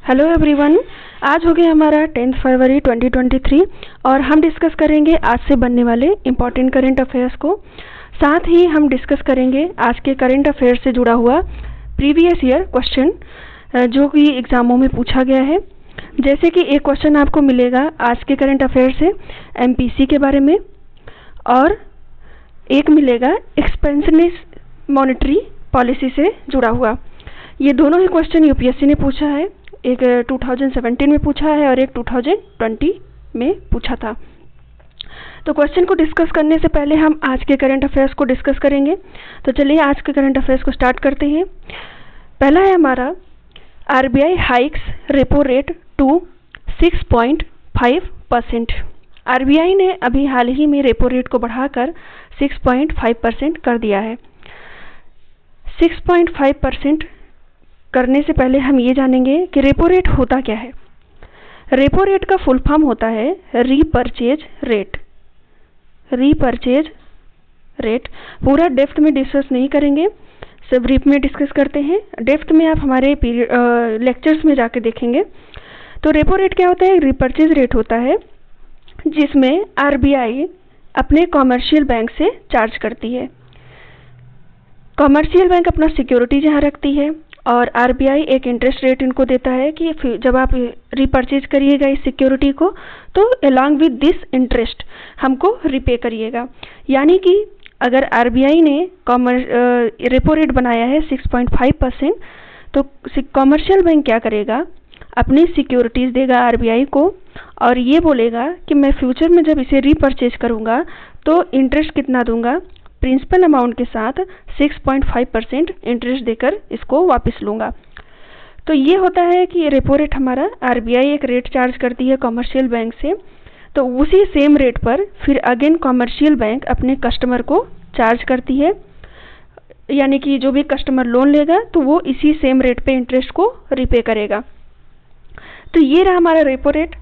Hello everyone, आज हो गया हमारा 10 फरवरी 2023 और हम डिस्कस करेंगे आज से बनने वाले इम्पॉर्टेंट करंट अफेयर्स को। साथ ही हम डिस्कस करेंगे आज के करंट अफेयर्स से जुड़ा हुआ प्रीवियस ईयर क्वेश्चन जो कि एग्ज़ामों में पूछा गया है। जैसे कि एक क्वेश्चन आपको मिलेगा आज के करंट अफेयर से एमपीसी के बारे में और एक मिलेगा एक्सपेंशनिस्ट मॉनेटरी पॉलिसी से जुड़ा हुआ। ये दोनों ही क्वेश्चन यूपीएससी ने पूछा है, एक 2017 में पूछा है और एक 2020 में पूछा था। तो क्वेश्चन को डिस्कस करने से पहले हम आज के करंट अफेयर्स को डिस्कस करेंगे। तो चलिए आज के करंट अफेयर्स को स्टार्ट करते हैं। पहला है हमारा RBI hikes repo rate to 6.5%। RBI ने अभी हाल ही में रेपो रेट को बढ़ाकर 6.5% कर दिया है। 6.5% करने से पहले हम ये जानेंगे कि रेपो रेट होता क्या है। रेपो रेट का फुल फॉर्म होता है रीपर्चेज रेट। रीपर्चेज रेट पूरा डेप्थ में डिस्कस नहीं करेंगे, सब ब्रीफ में डिस्कस करते हैं। डेप्थ में आप हमारे लेक्चर्स में जाके देखेंगे। तो रेपो रेट क्या होता है? रीपर्चेज रेट होता है जिसमें आरबीआई अपने कॉमर्शियल बैंक से चार्ज करती है। कॉमर्शियल बैंक अपना सिक्योरिटी जहाँ रखती है और आरबीआई एक इंटरेस्ट रेट इनको देता है कि जब आप रीपर्चेज करिएगा इस सिक्योरिटी को तो अलॉन्ग विद दिस इंटरेस्ट हमको रिपे करिएगा। यानी कि अगर आरबीआई ने रेपो रेट बनाया है 6.5%, तो कॉमर्शियल बैंक क्या करेगा? अपनी सिक्योरिटीज़ देगा आरबीआई को और ये बोलेगा कि मैं फ्यूचर में जब इसे रीपर्चेज करूँगा तो इंटरेस्ट कितना दूंगा? प्रिंसिपल अमाउंट के साथ 6.5% इंटरेस्ट देकर इसको वापस लूँगा। तो ये होता है कि रेपो रेट हमारा आरबीआई एक रेट चार्ज करती है कॉमर्शियल बैंक से, तो उसी सेम रेट पर फिर अगेन कॉमर्शियल बैंक अपने कस्टमर को चार्ज करती है। यानी कि जो भी कस्टमर लोन लेगा तो वो इसी सेम रेट पे इंटरेस्ट को रिपे करेगा। तो ये रहा हमारा रेपो रेट।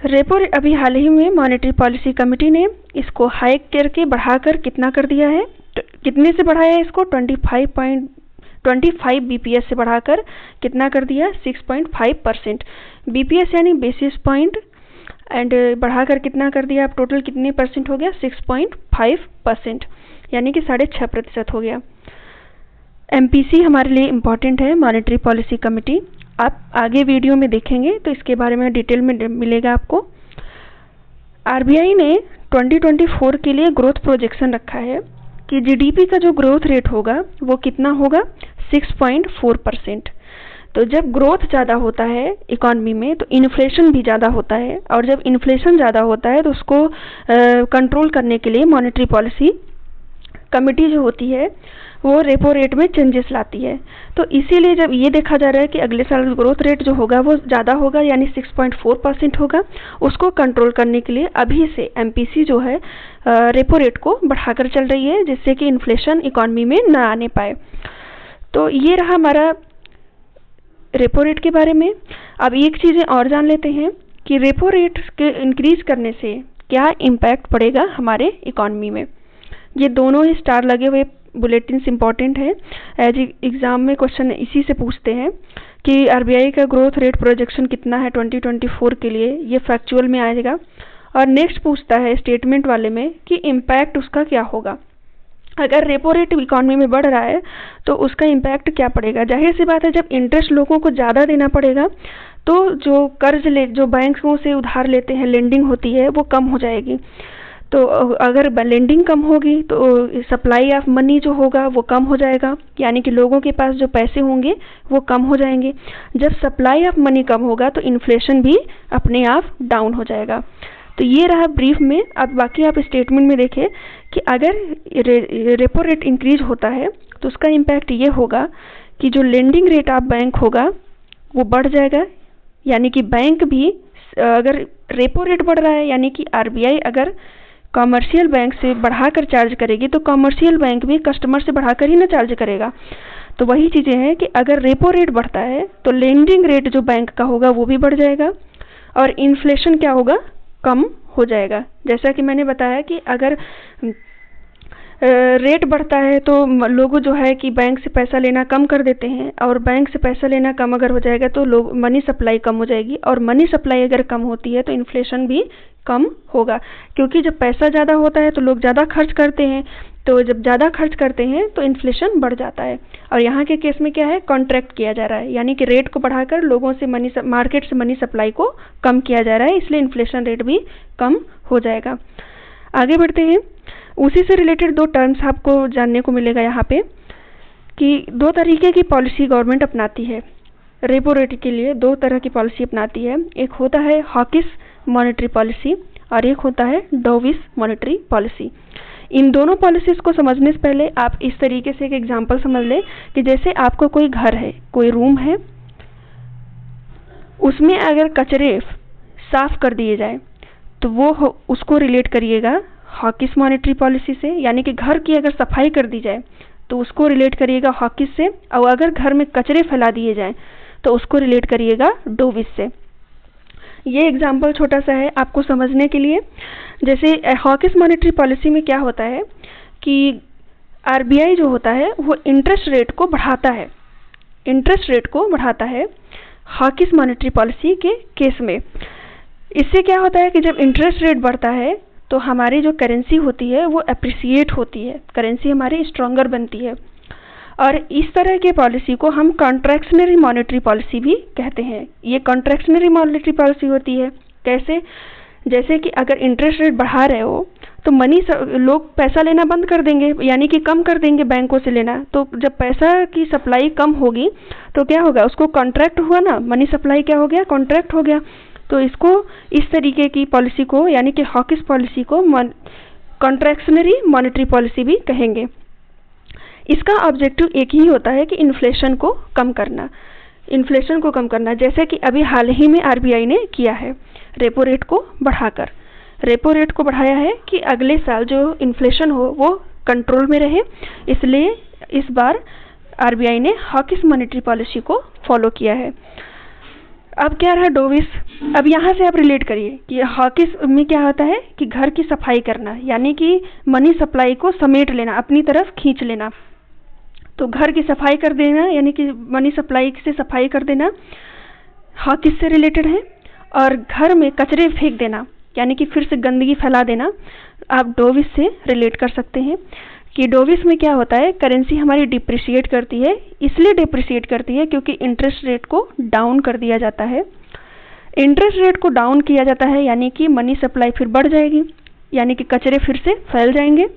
रेपो रेट अभी हाल ही में मॉनेटरी पॉलिसी कमेटी ने इसको हाइक करके बढ़ाकर कितना कर दिया है? तो कितने से बढ़ाया है इसको? 25 बीपीएस से बढ़ाकर कितना कर दिया? 6.5%। बीपीएस यानी बेसिस पॉइंट, एंड बढ़ाकर कितना कर दिया? अब टोटल कितने परसेंट हो गया? 6.5%, यानी कि 6.5% हो गया। एमपीसी हमारे लिए इम्पॉर्टेंट है, मॉनेटरी पॉलिसी कमेटी। आप आगे वीडियो में देखेंगे तो इसके बारे में डिटेल में मिलेगा आपको। आरबीआई ने 2024 के लिए ग्रोथ प्रोजेक्शन रखा है कि जीडीपी का जो ग्रोथ रेट होगा वो कितना होगा? 6.4%। तो जब ग्रोथ ज़्यादा होता है इकॉनमी में तो इन्फ्लेशन भी ज़्यादा होता है, और जब इन्फ्लेशन ज़्यादा होता है तो उसको कंट्रोल करने के लिए मॉनेटरी पॉलिसी कमेटी जो होती है वो रेपो रेट में चेंजेस लाती है। तो इसीलिए जब ये देखा जा रहा है कि अगले साल ग्रोथ रेट जो होगा वो ज़्यादा होगा, यानी 6.4% होगा, उसको कंट्रोल करने के लिए अभी से एमपीसी जो है रेपो रेट को बढ़ाकर चल रही है, जिससे कि इन्फ्लेशन इकॉनमी में ना आने पाए। तो ये रहा हमारा रेपो रेट के बारे में। अब एक चीज़ें और जान लेते हैं कि रेपो रेट के इंक्रीज करने से क्या इम्पैक्ट पड़ेगा हमारे इकॉनमी में। ये दोनों ही स्टार लगे हुए बुलेटिन्स इंपॉर्टेंट है। एज एग्ज़ाम में क्वेश्चन इसी से पूछते हैं कि आरबीआई का ग्रोथ रेट प्रोजेक्शन कितना है 2024 के लिए, ये फैक्चुअल में आएगा। और नेक्स्ट पूछता है स्टेटमेंट वाले में कि इम्पैक्ट उसका क्या होगा। अगर रेपो रेट इकॉनमी में बढ़ रहा है तो उसका इम्पैक्ट क्या पड़ेगा? जाहिर सी बात है, जब इंटरेस्ट लोगों को ज़्यादा देना पड़ेगा तो जो बैंकों से उधार लेते हैं, लेंडिंग होती है, वो कम हो जाएगी। तो अगर लेंडिंग कम होगी तो सप्लाई ऑफ मनी जो होगा वो कम हो जाएगा, यानी कि लोगों के पास जो पैसे होंगे वो कम हो जाएंगे। जब सप्लाई ऑफ मनी कम होगा तो इन्फ्लेशन भी अपने आप डाउन हो जाएगा। तो ये रहा ब्रीफ में। अब बाकी आप स्टेटमेंट में देखें कि अगर रेपो रेट इंक्रीज होता है तो उसका इम्पैक्ट ये होगा कि जो लेंडिंग रेट ऑफ बैंक होगा वो बढ़ जाएगा, यानी कि बैंक भी अगर रेपो रेट बढ़ रहा है, यानी कि आरबीआई अगर कॉमर्शियल बैंक से बढ़ाकर चार्ज करेगी तो कॉमर्शियल बैंक भी कस्टमर से बढ़ाकर ही ना चार्ज करेगा। तो वही चीज़ें हैं कि अगर रेपो रेट बढ़ता है तो लेंडिंग रेट जो बैंक का होगा वो भी बढ़ जाएगा और इन्फ्लेशन क्या होगा? कम हो जाएगा। जैसा कि मैंने बताया कि अगर रेट बढ़ता है तो लोग जो है कि बैंक से पैसा लेना कम कर देते हैं, और बैंक से पैसा लेना कम अगर हो जाएगा तो लोग मनी सप्लाई कम हो जाएगी, और मनी सप्लाई अगर कम होती है तो इन्फ्लेशन भी कम होगा, क्योंकि जब पैसा ज़्यादा होता है तो लोग ज़्यादा खर्च करते हैं, तो जब ज़्यादा खर्च करते हैं तो इन्फ्लेशन बढ़ जाता है। और यहाँ के केस में क्या है, कॉन्ट्रैक्ट किया जा रहा है, यानी कि रेट को बढ़ाकर लोगों से मार्केट से मनी सप्लाई को कम किया जा रहा है, इसलिए इन्फ्लेशन रेट भी कम हो जाएगा। आगे बढ़ते हैं। उसी से रिलेटेड दो टर्म्स आपको जानने को मिलेगा यहाँ पे कि दो तरीके की पॉलिसी गवर्नमेंट अपनाती है। रेपो रेट के लिए दो तरह की पॉलिसी अपनाती है, एक होता है हॉकिस मॉनेटरी पॉलिसी और एक होता है डोविस मॉनेटरी पॉलिसी। इन दोनों पॉलिसीज को समझने से पहले आप इस तरीके से एक एग्जांपल समझ लें कि जैसे आपको कोई घर है, कोई रूम है, उसमें अगर कचरे साफ कर दिए जाए तो वो उसको रिलेट करिएगा हॉकिस मॉनेटरी पॉलिसी से, यानी कि घर की अगर सफाई कर दी जाए तो उसको रिलेट करिएगा हॉकिस से, और अगर घर में कचरे फैला दिए जाएं तो उसको रिलेट करिएगा डोविस से। ये एग्जाम्पल छोटा सा है आपको समझने के लिए। जैसे हॉकिस मॉनेटरी पॉलिसी में क्या होता है कि आरबीआई जो होता है वो इंटरेस्ट रेट को बढ़ाता है हॉकिस मॉनेटरी पॉलिसी के केस में। इससे क्या होता है कि जब इंटरेस्ट रेट बढ़ता है तो हमारी जो करेंसी होती है वो अप्रिसिएट होती है, करेंसी हमारी स्ट्रॉन्गर बनती है, और इस तरह के पॉलिसी को हम कॉन्ट्रैक्शनरी मॉनेटरी पॉलिसी भी कहते हैं। ये कॉन्ट्रैक्शनरी मॉनेटरी पॉलिसी होती है कैसे, जैसे कि अगर इंटरेस्ट रेट बढ़ा रहे हो तो लोग पैसा लेना बंद कर देंगे, यानी कि कम कर देंगे बैंकों से लेना। तो जब पैसा की सप्लाई कम होगी तो क्या होगा, उसको कॉन्ट्रैक्ट हुआ ना, मनी सप्लाई क्या हो गया, कॉन्ट्रैक्ट हो गया। तो इसको इस तरीके की पॉलिसी को, यानी कि हॉकिस पॉलिसी को कॉन्ट्रैक्शनरी मॉनेटरी पॉलिसी भी कहेंगे। इसका ऑब्जेक्टिव एक ही होता है कि इन्फ्लेशन को कम करना, जैसे कि अभी हाल ही में आरबीआई ने किया है, रेपो रेट को बढ़ाया है कि अगले साल जो इन्फ्लेशन हो वो कंट्रोल में रहे, इसलिए इस बार आरबीआई ने हॉकिस मॉनेटरी पॉलिसी को फॉलो किया है। अब क्या रहा डोविस। अब यहाँ से आप रिलेट करिए कि हॉकिस में क्या होता है कि घर की सफाई करना, यानी कि मनी सप्लाई को समेट लेना, अपनी तरफ खींच लेना। तो घर की सफाई कर देना, यानी कि मनी सप्लाई से सफाई कर देना, हॉकिस से रिलेटेड है। और घर में कचरे फेंक देना, यानी कि फिर से गंदगी फैला देना, आप डोविस से रिलेट कर सकते हैं। कि डोविस में क्या होता है, करेंसी हमारी डिप्रिशिएट करती है, इसलिए डिप्रिशिएट करती है क्योंकि इंटरेस्ट रेट को डाउन कर दिया जाता है। इंटरेस्ट रेट को डाउन किया जाता है यानी कि मनी सप्लाई फिर बढ़ जाएगी, यानी कि कचरे फिर से फैल जाएंगे,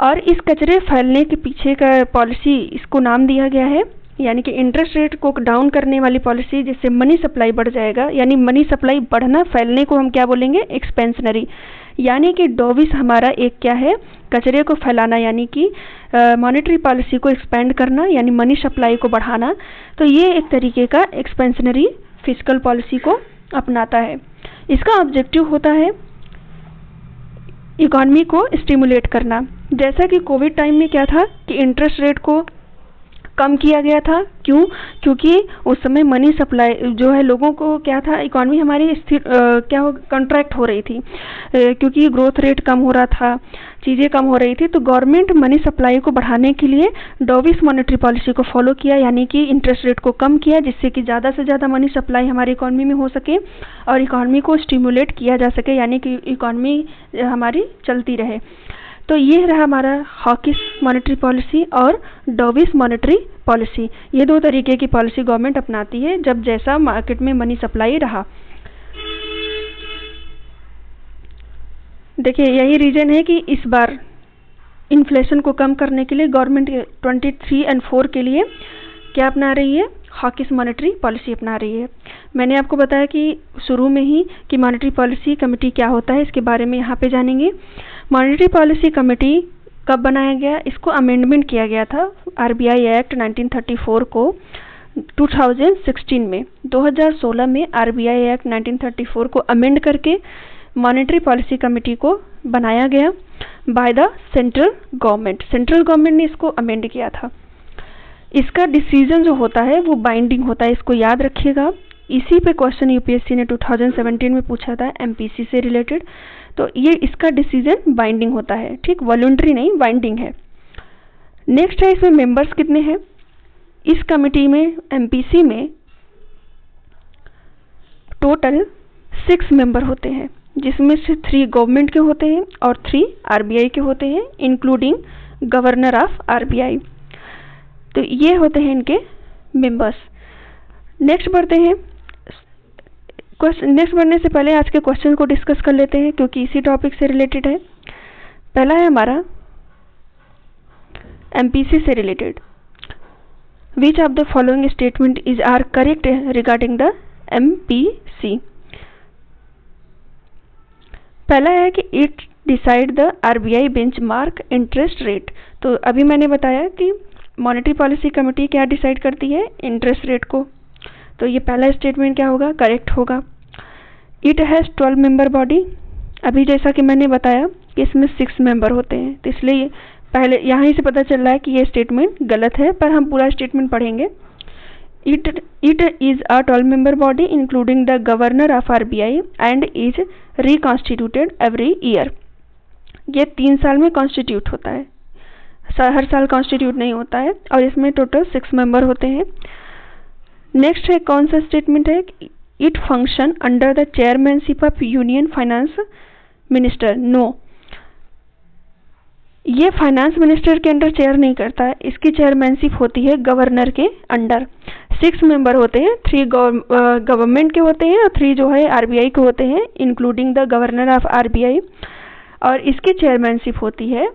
और इस कचरे फैलने के पीछे का पॉलिसी, इसको नाम दिया गया है, यानी कि इंटरेस्ट रेट को डाउन करने वाली पॉलिसी, जिससे मनी सप्लाई बढ़ जाएगा, यानी मनी सप्लाई बढ़ना, फैलने को हम क्या बोलेंगे, एक्सपेंशनरी। यानी कि डोविस हमारा एक क्या है, कचरे को फैलाना, यानी कि मॉनेटरी पॉलिसी को एक्सपेंड करना, यानी मनी सप्लाई को बढ़ाना। तो ये एक तरीके का एक्सपेंशनरी फिस्कल पॉलिसी को अपनाता है। इसका ऑब्जेक्टिव होता है इकोनॉमी को स्टिमुलेट करना। जैसा कि कोविड टाइम में क्या था कि इंटरेस्ट रेट को कम किया गया था, क्यों, क्योंकि उस समय मनी सप्लाई जो है, लोगों को क्या था, इकोनॉमी हमारी कॉन्ट्रैक्ट हो रही थी, क्योंकि ग्रोथ रेट कम हो रहा था, चीज़ें कम हो रही थी। तो गवर्नमेंट मनी सप्लाई को बढ़ाने के लिए डोविस मॉनेटरी पॉलिसी को फॉलो किया, यानी कि इंटरेस्ट रेट को कम किया, जिससे कि ज़्यादा से ज़्यादा मनी सप्लाई हमारी इकोनॉमी में हो सके और इकोनॉमी को स्टिमुलेट किया जा सके, यानी कि इकोनॉमी हमारी चलती रहे। तो ये रहा हमारा हॉकिस मॉनेटरी पॉलिसी और डोविस मॉनेटरी पॉलिसी। ये दो तरीके की पॉलिसी गवर्नमेंट अपनाती है जब जैसा मार्केट में मनी सप्लाई रहा। देखिए, यही रीजन है कि इस बार इन्फ्लेशन को कम करने के लिए गवर्नमेंट 23 और 4 के लिए क्या अपना रही है, हॉकिस मॉनेटरी पॉलिसी अपना रही है। मैंने आपको बताया कि शुरू में ही कि मॉनेटरी पॉलिसी कमेटी क्या होता है, इसके बारे में यहाँ पे जानेंगे। मॉनेटरी पॉलिसी कमेटी कब बनाया गया, इसको अमेंडमेंट किया गया था आरबीआई एक्ट 1934 को 2016 में। 2016 में आरबीआई एक्ट 1934 को अमेंड करके मॉनेटरी पॉलिसी कमेटी को बनाया गया बाय द सेंट्रल गवर्नमेंट ने इसको अमेंड किया था। इसका डिसीजन जो होता है वो बाइंडिंग होता है, इसको याद रखिएगा। इसी पे क्वेश्चन यूपीएससी ने 2017 में पूछा था एमपीसी से रिलेटेड। तो ये इसका डिसीजन बाइंडिंग होता है, ठीक, वॉलंटरी नहीं, बाइंडिंग है। नेक्स्ट है इसमें मेंबर्स कितने हैं। इस कमेटी में एमपीसी में टोटल 6 मेंबर होते हैं, जिसमें से 3 गवर्नमेंट के होते हैं और 3 आरबीआई के होते हैं, इंक्लूडिंग गवर्नर ऑफ आरबीआई। तो ये होते हैं इनके मेंबर्स। नेक्स्ट बढ़ते हैं। नेक्स्ट बढ़ने से पहले आज के क्वेश्चन को डिस्कस कर लेते हैं, क्योंकि इसी टॉपिक से रिलेटेड है। पहला है हमारा एमपीसी से related. Which of the following statement is are correct regarding the MPC. पहला है कि it decide the RBI benchmark interest rate. तो अभी मैंने बताया कि मॉनेटरी पॉलिसी कमेटी क्या डिसाइड करती है, इंटरेस्ट रेट को। तो ये पहला स्टेटमेंट क्या होगा, करेक्ट होगा। It has 12 member body. अभी जैसा कि मैंने बताया कि इसमें 6 मेंबर होते हैं, तो इसलिए पहले यहाँ से पता चल रहा है कि ये स्टेटमेंट गलत है, पर हम पूरा स्टेटमेंट पढ़ेंगे। It is a 12 member body including the governor of RBI and is reconstituted every year। ये 3 साल में कॉन्स्टिट्यूट होता है, हर साल कॉन्स्टिट्यूट नहीं होता है, और इसमें टोटल 6 मेंबर होते हैं। नेक्स्ट है कौन सा स्टेटमेंट है, it function under the chairmanship of union finance minister. No, ये फाइनेंस मिनिस्टर के अंडर चेयर नहीं करता है, इसकी चेयरमैनशिप होती है गवर्नर के अंडर। 6 मेंबर होते हैं, 3 गवर्नमेंट के होते हैं और 3 जो है आरबीआई के होते हैं, including the governor of RBI, और इसकी चेयरमैनशिप होती है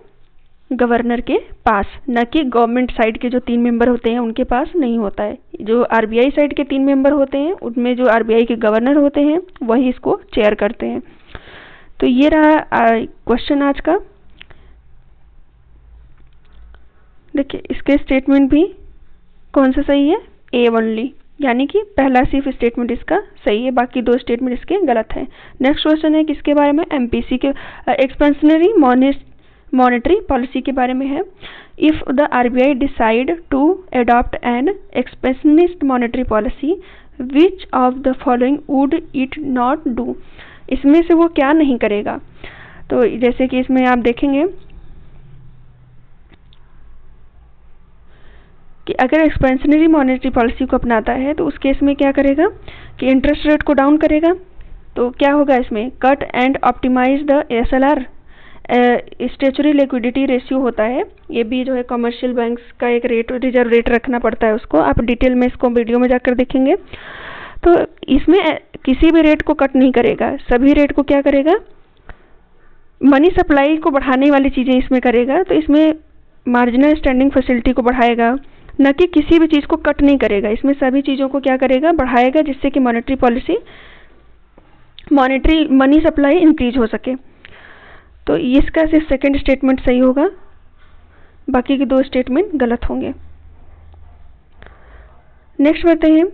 गवर्नर के पास, न कि गवर्नमेंट साइड के जो 3 मेंबर होते हैं उनके पास नहीं होता है। जो आरबीआई साइड के 3 मेंबर होते हैं उनमें जो आरबीआई के गवर्नर होते हैं वही इसको चेयर करते हैं। तो ये रहा क्वेश्चन आज का। देखिए इसके स्टेटमेंट भी कौन सा सही है, ए ओनली, यानी कि पहला सिर्फ स्टेटमेंट इसका सही है, बाकी 2 स्टेटमेंट इसके गलत हैं। नेक्स्ट क्वेश्चन है किसके बारे में, एमपीसी के एक्सपेंशनरी मॉनेटरी पॉलिसी के बारे में है। If the RBI decide to adopt an expansionist monetary policy which of the following would it not do. इसमें से वो क्या नहीं करेगा। तो जैसे कि इसमें आप देखेंगे कि अगर एक्सपेंशनरी मॉनेटरी पॉलिसी को अपनाता है तो उस केस में क्या करेगा कि इंटरेस्ट रेट को डाउन करेगा। तो क्या होगा इसमें, cut and optimise the SLR, statutory liquidity ratio होता है। ये भी जो है कमर्शियल बैंक्स का एक रेट, रिजर्व रेट रखना पड़ता है उसको, आप डिटेल में इसको वीडियो में जाकर देखेंगे। तो इसमें किसी भी रेट को कट नहीं करेगा, सभी रेट को क्या करेगा, मनी सप्लाई को बढ़ाने वाली चीज़ें इसमें करेगा। तो इसमें मार्जिनल स्टैंडिंग फैसिलिटी को बढ़ाएगा, न कि किसी भी चीज़ को कट नहीं करेगा। इसमें सभी चीज़ों को क्या करेगा, बढ़ाएगा, जिससे कि monetary policy, monetary money supply increase हो सके। तो इसका सिर्फ सेकंड स्टेटमेंट सही होगा, बाकी के 2 स्टेटमेंट गलत होंगे। नेक्स्ट बढ़ते हैं,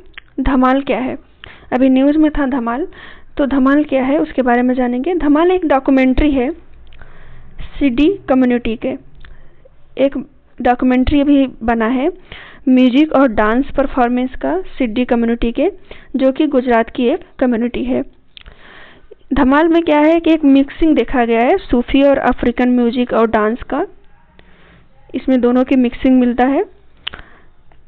धमाल क्या है। अभी न्यूज़ में था धमाल, तो धमाल क्या है उसके बारे में जानेंगे। धमाल एक डॉक्यूमेंट्री है सिड्डी कम्युनिटी के, एक डॉक्यूमेंट्री अभी बना है म्यूजिक और डांस परफॉर्मेंस का सिड्डी कम्युनिटी के, जो कि गुजरात की एक कम्युनिटी है। धमाल में क्या है कि एक मिक्सिंग देखा गया है सूफी और अफ्रीकन म्यूजिक और डांस का, इसमें दोनों की मिक्सिंग मिलता है।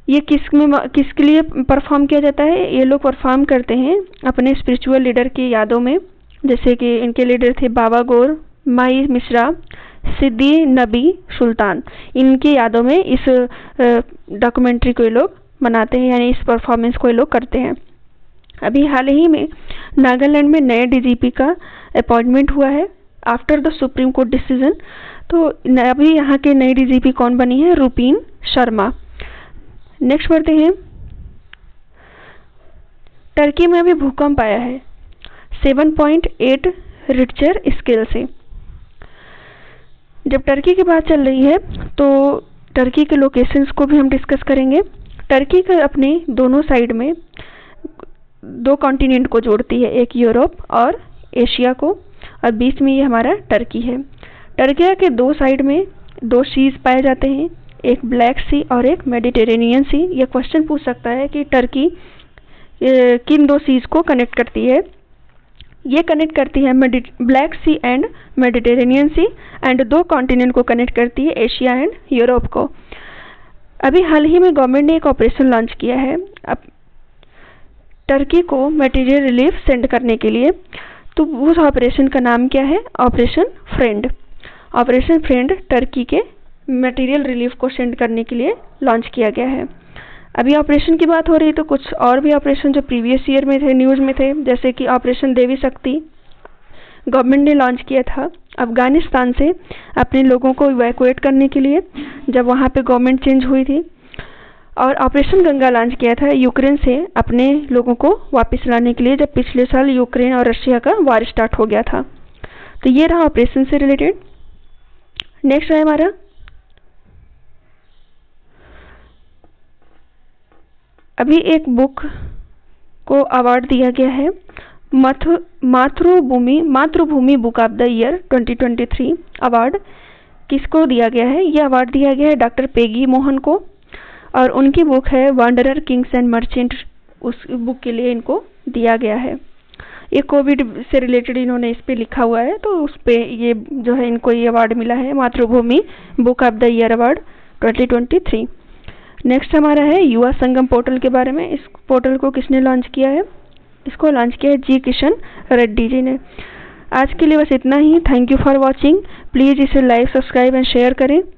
ये किसके लिए परफॉर्म किया जाता है, ये लोग परफॉर्म करते हैं अपने स्पिरिचुअल लीडर की यादों में, जैसे कि इनके लीडर थे बाबा गौर, माई मिश्रा, सिद्दी नबी सुल्तान। इनकी यादों में इस डॉक्यूमेंट्री को ये लोग मनाते हैं, यानी इस परफॉर्मेंस को ये लोग करते हैं। अभी हाल ही में नागालैंड में नए डीजीपी का अपॉइंटमेंट हुआ है after the supreme court decision. तो अभी यहाँ के नई डीजीपी कौन बनी है, रुपीन शर्मा। नेक्स्ट बढ़ते हैं, टर्की में अभी भूकंप आया है 7.8 रिक्टर स्केल से। जब टर्की की बात चल रही है तो टर्की के लोकेशंस को भी हम डिस्कस करेंगे। टर्की का अपने दोनों साइड में 2 कॉन्टिनेंट को जोड़ती है, एक यूरोप और एशिया को, और बीच में ये हमारा टर्की है। टर्की के 2 साइड में 2 सीज पाए जाते हैं, एक ब्लैक सी और एक मेडिटेरेनियन सी। ये क्वेश्चन पूछ सकता है कि टर्की किन 2 सीज को कनेक्ट करती है। ये कनेक्ट करती है Black Sea and Mediterranean Sea, and 2 continent को कनेक्ट करती है, एशिया एंड यूरोप को। अभी हाल ही में गवर्नमेंट ने एक ऑपरेशन लॉन्च किया है अब टर्की को मटेरियल रिलीफ सेंड करने के लिए। तो उस ऑपरेशन का नाम क्या है? Operation friend. Operation friend Turkey के मटेरियल रिलीफ को सेंड करने के लिए लॉन्च किया गया है। अभी ऑपरेशन की बात हो रही है तो कुछ और भी ऑपरेशन जो प्रीवियस ईयर में थे, न्यूज़ में थे, जैसे कि ऑपरेशन देवी शक्ति गवर्नमेंट ने लॉन्च किया था अफगानिस्तान से अपने लोगों को इवैक्यूएट करने के लिए, जब वहाँ पे गवर्नमेंट चेंज हुई थी। और ऑपरेशन गंगा लॉन्च किया था यूक्रेन से अपने लोगों को वापस लाने के लिए, जब पिछले साल यूक्रेन और रशिया का वार स्टार्ट हो गया था। तो ये रहा ऑपरेशन से रिलेटेड। नेक्स्ट है हमारा अभी एक बुक को अवार्ड दिया गया है मातृभूमि book of the year 2023 award. किसको दिया गया है? ये अवार्ड दिया गया है डॉक्टर पेगी मोहन को, और उनकी बुक है वांडरर किंग्स एंड मर्चेंट। उस बुक के लिए इनको दिया गया है। ये कोविड से रिलेटेड इन्होंने इस पे लिखा हुआ है, तो उस पे ये जो है इनको ये अवार्ड मिला है मातृभूमि book of the year award 2023। Next हमारा है युवा संगम पोर्टल के बारे में। इस पोर्टल को किसने लॉन्च किया है? इसको लॉन्च किया है जी किशन रेड्डी जी ने। आज के लिए बस इतना ही। Thank you for watching. Please इसे लाइक, सब्सक्राइब एंड शेयर करें।